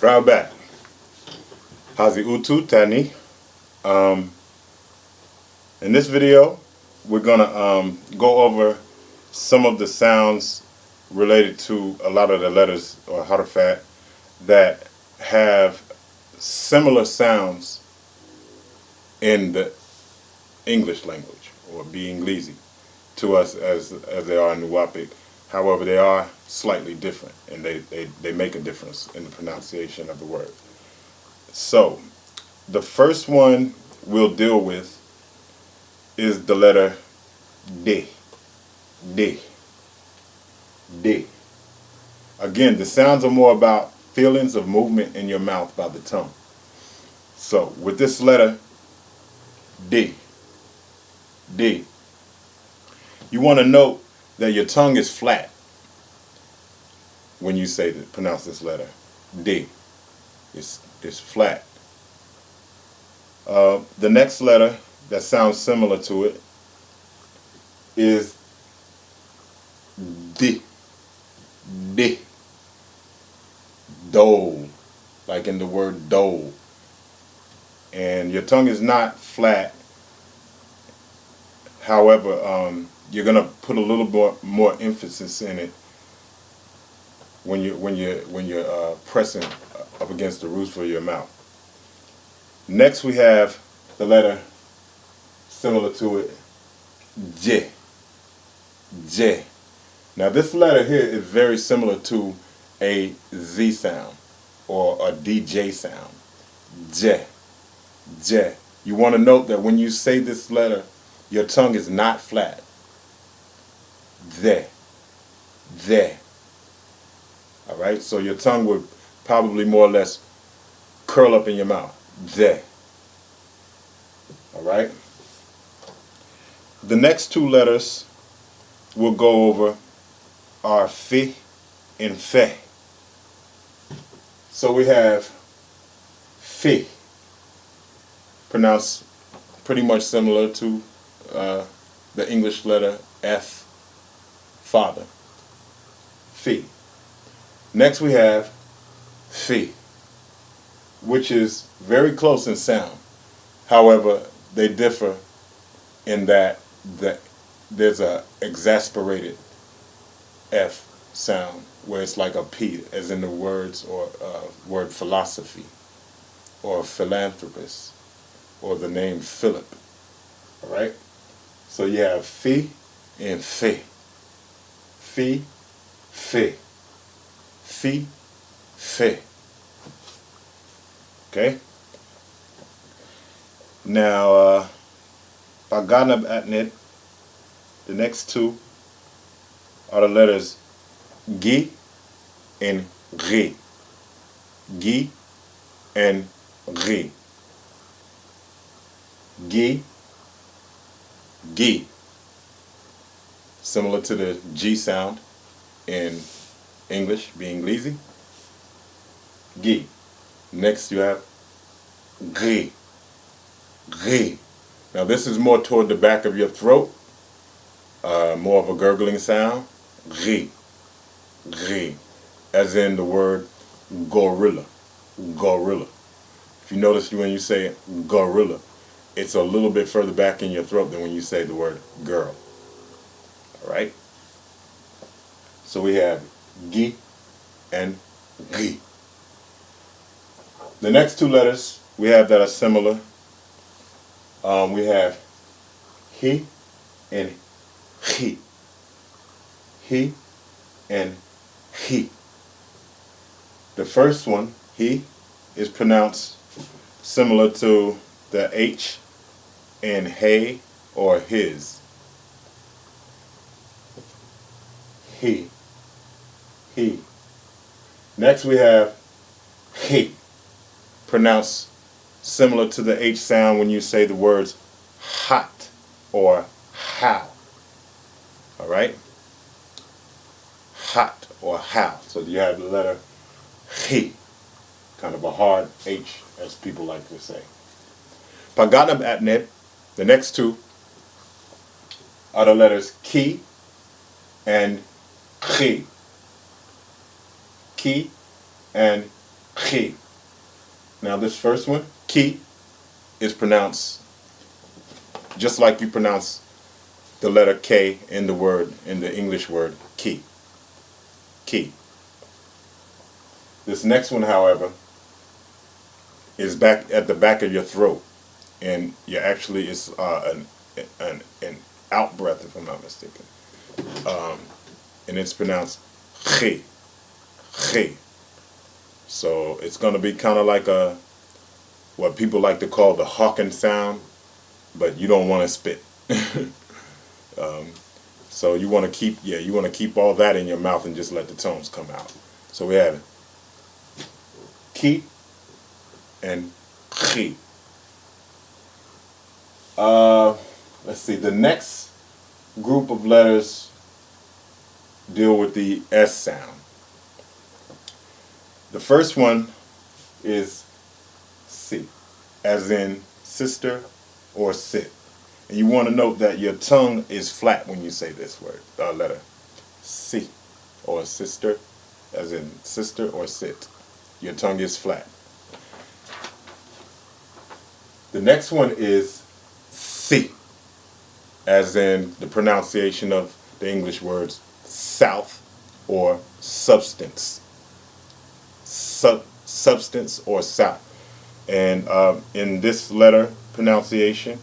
Rabat. Hazi Utu Tani. In this video, we're gonna go over some of the sounds related to a lot of the letters or Harufaat that have similar sounds in the English language, or English to us as they are in Nuwaupik. However, they are slightly different, and they make a difference in the pronunciation of the word. So, the first one we'll deal with is the letter D. D. D. Again, the sounds are more about feelings of movement in your mouth by the tongue. So, with this letter D, D, you want to note that your tongue is flat when you pronounce this letter D. It's flat. The next letter that sounds similar to it is D. D. Dole, like in the word dole. And your tongue is not flat. However, you're gonna put a little more emphasis in it when you're pressing up against the roof of your mouth. Next, we have the letter similar to it, J. J. Now, this letter here is very similar to a Z sound or a DJ sound. J. J. You want to note that when you say this letter, your tongue is not flat. There. There. Alright? So your tongue would probably more or less curl up in your mouth. There. Alright? The next two letters we'll go over are Fi and Fe. So we have Fi, pronounced pretty much similar to the English letter F, father. Fi. Next we have Fi, which is very close in sound. However, they differ in that there's a exasperated F sound where it's like a P, as in the words or word philosophy or philanthropist or the name Philip. All right. So you have Fi and Fe. Fi, Fe. Fi, Fe. Okay. Now, Paganab Atnet, the next two are the letters Gi and Ri. Gi and Ri. Gi, Gi. Similar to the G sound in English, being lazy. Gi. Next you have Ri. Ri. Now this is more toward the back of your throat, more of a gurgling sound. Ri. Ri. As in the word gorilla. Gorilla. If you notice when you say gorilla, it's a little bit further back in your throat than when you say the word girl. Alright? So we have Gi and Ri. The next two letters we have that are similar, we have He and He. He and He. The first one, He, is pronounced similar to the H in Hey or His. He. He. Next we have He, pronounced similar to the H sound when you say the words hot or how. Alright? Hot or how. So you have the letter He, kind of a hard H, as people like to say. Paganab Atnet, the next two are the letters Ki and Chi. Ki and Chi. Now this first one, ki, is pronounced just like you pronounce the letter K in the word, in the English word ki. Ki. This next one, however, is back at the back of your throat, and you actually it's an out breath, if I'm not mistaken, and it's pronounced chi, chi. So it's going to be kind of like a what people like to call the hawking sound, but you don't want to spit. So you want to keep, you want to keep all that in your mouth and just let the tones come out. So we have ki and chi. Let's see. The next group of letters deal with the S sound. The first one is si, as in sister or sit. And you want to note that your tongue is flat when you say this word, letter. Si, or sister, as in sister or sit. Your tongue is flat. The next one is si, as in the pronunciation of the English words south or substance. Substance or south. And in this letter pronunciation,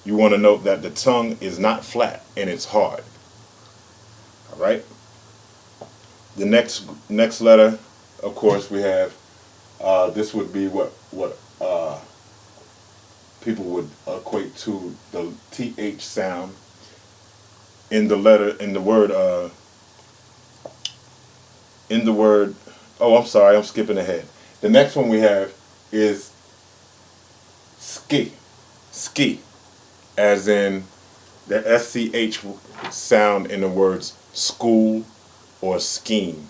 you want to note that the tongue is not flat and it's hard. All right. The next letter, of course, we have. This would be what people would equate to the th sound in the letter in the word. Oh, I'm sorry, I'm skipping ahead. The next one we have is ski, ski, as in the sch sound in the words school or scheme.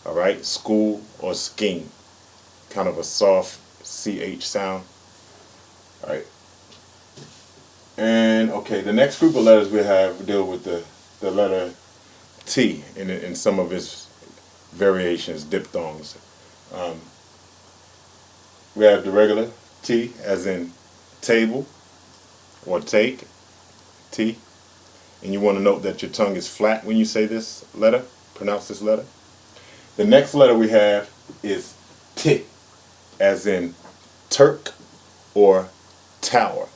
All right, school or scheme, kind of a soft ch sound. All right, and okay, the next group of letters we have deal with the letter T in some of its variations, diphthongs. We have the regular T, as in table or take, T. And you want to note that your tongue is flat when you say this letter, pronounce this letter. The next letter we have is T, as in Turk or tower.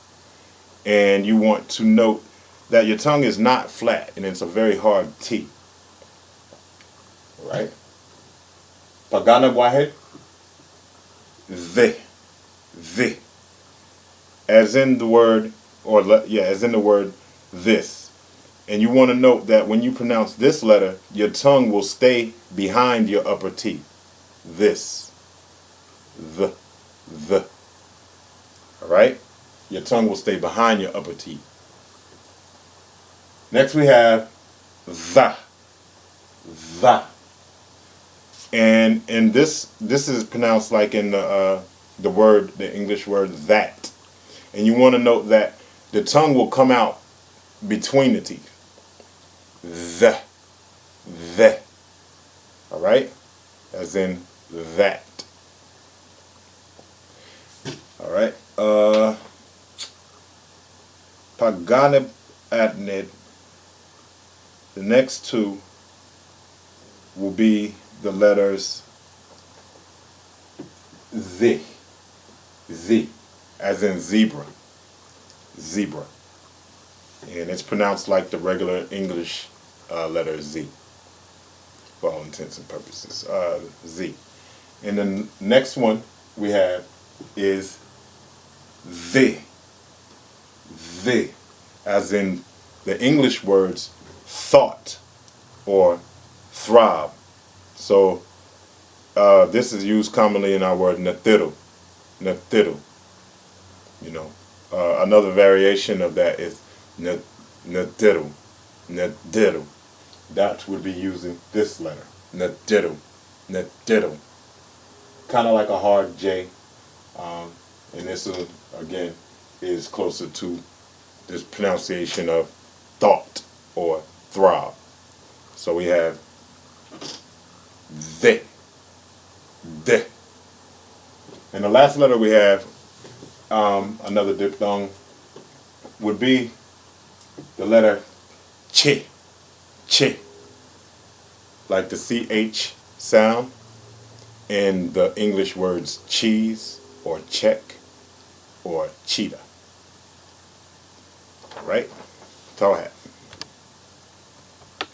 And you want to note that your tongue is not flat and it's a very hard T. All right? Pagana Wahed, the, as in the word, as in the word this. And you want to note that when you pronounce this letter, your tongue will stay behind your upper teeth. This, the. All right? Your tongue will stay behind your upper teeth. Next we have the. And this is pronounced like in the English word that. And you want to note that the tongue will come out between the teeth. The. All right? As in that. All right? Paganib Atnid. The next two will be the letters Z, as in zebra, and it's pronounced like the regular English letter Z, for all intents and purposes, Z. And the next one we have is the, as in the English words thought or throb. So this is used commonly in our word natiru. You know, another variation of that is natiru. That would be using this letter, natiru. Kind of like a hard J, and this one again is closer to this pronunciation of thought or throb. So we have the. And the last letter we have, another diphthong, would be the letter ch. Ch. Like the CH sound in the English words cheese or check or cheetah. Right? That's all I have.